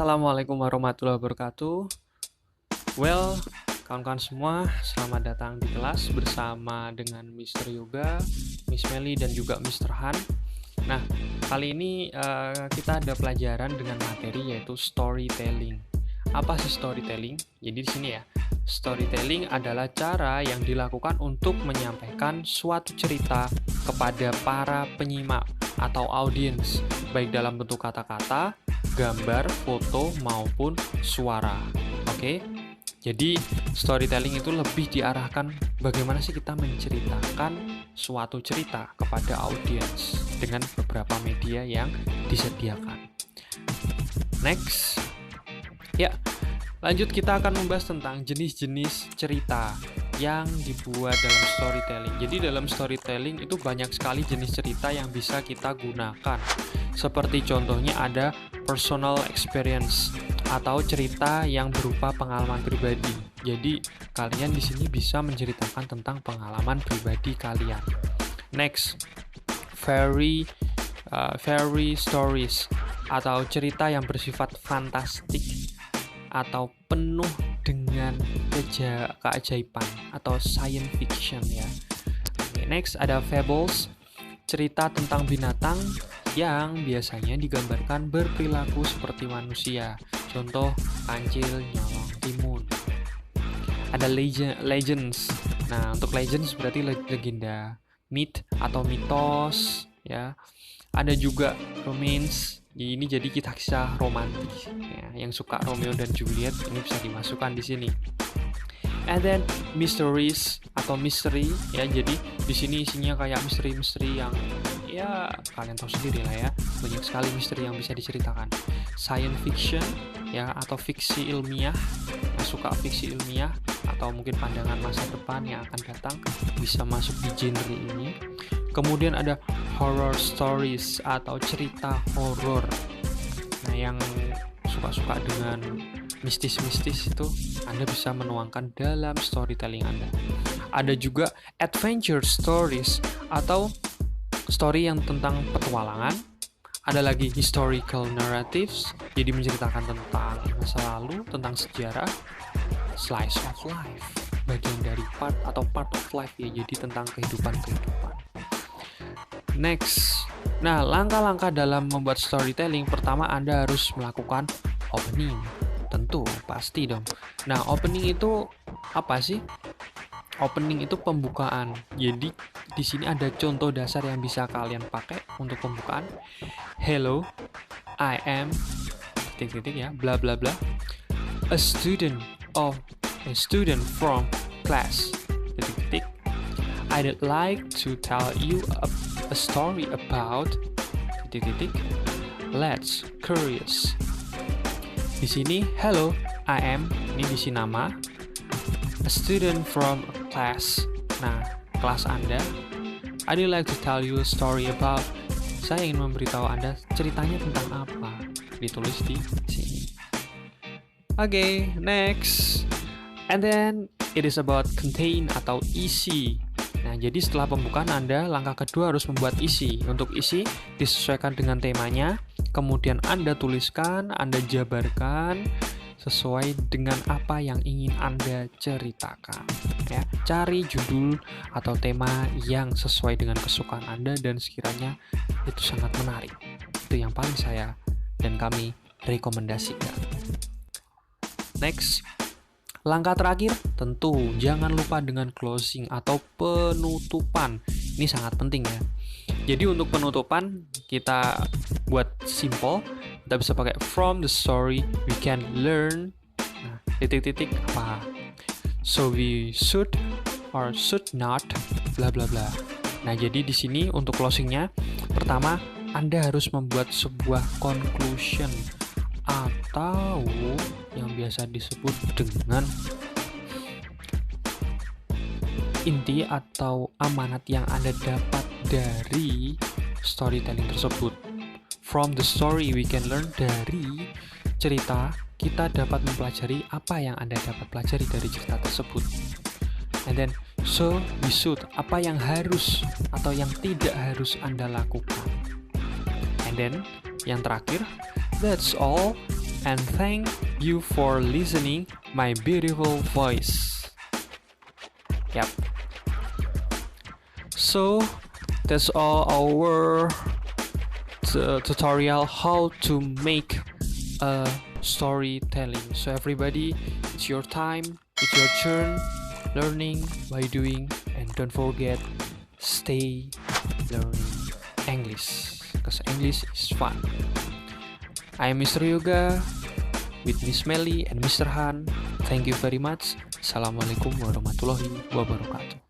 Assalamualaikum warahmatullahi wabarakatuh. Well, kawan-kawan semua, selamat datang di kelas bersama dengan Mr. Yoga, Miss Meli, dan juga Mr. Han. Nah, kali ini kita ada pelajaran dengan materi yaitu storytelling. Apa sih storytelling? Jadi di sini ya, storytelling adalah cara yang dilakukan untuk menyampaikan suatu cerita kepada para penyimak atau audiens, baik dalam bentuk kata-kata, gambar, foto, maupun suara. Oke? Jadi, storytelling itu lebih diarahkan bagaimana sih kita menceritakan suatu cerita kepada audiens dengan beberapa media yang disediakan. Next. Ya, lanjut kita akan membahas tentang jenis-jenis cerita yang dibuat dalam storytelling. Jadi dalam storytelling itu banyak sekali jenis cerita yang bisa kita gunakan. Seperti contohnya ada personal experience atau cerita yang berupa pengalaman pribadi. Jadi kalian di sini bisa menceritakan tentang pengalaman pribadi kalian. Next, fairy stories atau cerita yang bersifat fantastik atau penuh dengan keajaiban atau science fiction ya. Next ada fables, cerita tentang binatang yang biasanya digambarkan berperilaku seperti manusia. Contoh kancil, nyolong, timun. Ada legends. Nah, untuk legends berarti legenda, myth atau mitos ya. Ada juga romance. Ini jadi kisah romantis ya, yang suka Romeo dan Juliet ini bisa dimasukkan di sini. And then mysteries atau mystery ya, jadi di sini isinya kayak misteri-misteri yang ya kalian tahu sendiri lah ya, banyak sekali misteri yang bisa diceritakan. Science fiction ya, atau fiksi ilmiah, yang suka fiksi ilmiah atau mungkin pandangan masa depan yang akan datang bisa masuk di genre ini. Kemudian ada horror stories atau cerita horor. Nah, yang suka-suka dengan mistis-mistis itu Anda bisa menuangkan dalam storytelling Anda. Ada juga adventure stories atau story yang tentang petualangan. Ada lagi historical narratives, jadi menceritakan tentang masa lalu, tentang sejarah. Slice of life, bagian dari part of life ya, jadi tentang kehidupan. Next, nah langkah-langkah dalam membuat storytelling, pertama Anda harus melakukan opening. Tentu, pasti dong. Nah, opening itu apa sih? Opening itu pembukaan. Jadi di sini ada contoh dasar yang bisa kalian pakai untuk pembukaan. Hello, I am ya, bla bla bla. A student from class. I'd like to tell you a story about Let's curious. Di sini hello, I am, ini diisi nama. A student from a class. Nah, kelas Anda. I'd like to tell you a story about. Saya ingin memberitahu Anda ceritanya tentang apa. Ditulis di sini. Okay, next. And then it is about contain atau isi. Nah, jadi setelah pembukaan Anda, langkah kedua harus membuat isi. Untuk isi, disesuaikan dengan temanya, kemudian Anda tuliskan, Anda jabarkan sesuai dengan apa yang ingin Anda ceritakan. Ya, cari judul atau tema yang sesuai dengan kesukaan Anda dan sekiranya itu sangat menarik. Itu yang paling saya dan kami rekomendasikan. Next. Langkah terakhir, tentu jangan lupa dengan closing atau penutupan. Ini sangat penting ya. Jadi untuk penutupan kita buat simple. Kita bisa pakai from the story we can learn. Nah, titik-titik apa? So we should or should not bla bla bla. Nah, jadi di sini untuk closingnya, pertama Anda harus membuat sebuah conclusion atau yang biasa disebut dengan inti atau amanat yang Anda dapat dari storytelling tersebut. From the story we can learn, dari cerita kita dapat mempelajari apa yang Anda dapat pelajari dari cerita tersebut. And then so we should, apa yang harus atau yang tidak harus Anda lakukan. And then yang terakhir, that's all. and thank you for listening my beautiful voice. Yep. So that's all our tutorial how to make a storytelling. So everybody, it's your time, it's your turn, learning by doing, and don't forget, stay learning English, because English is fun. I am Mr. Yoga with Miss Melly and Mr. Han. Thank you very much. Assalamualaikum warahmatullahi wabarakatuh.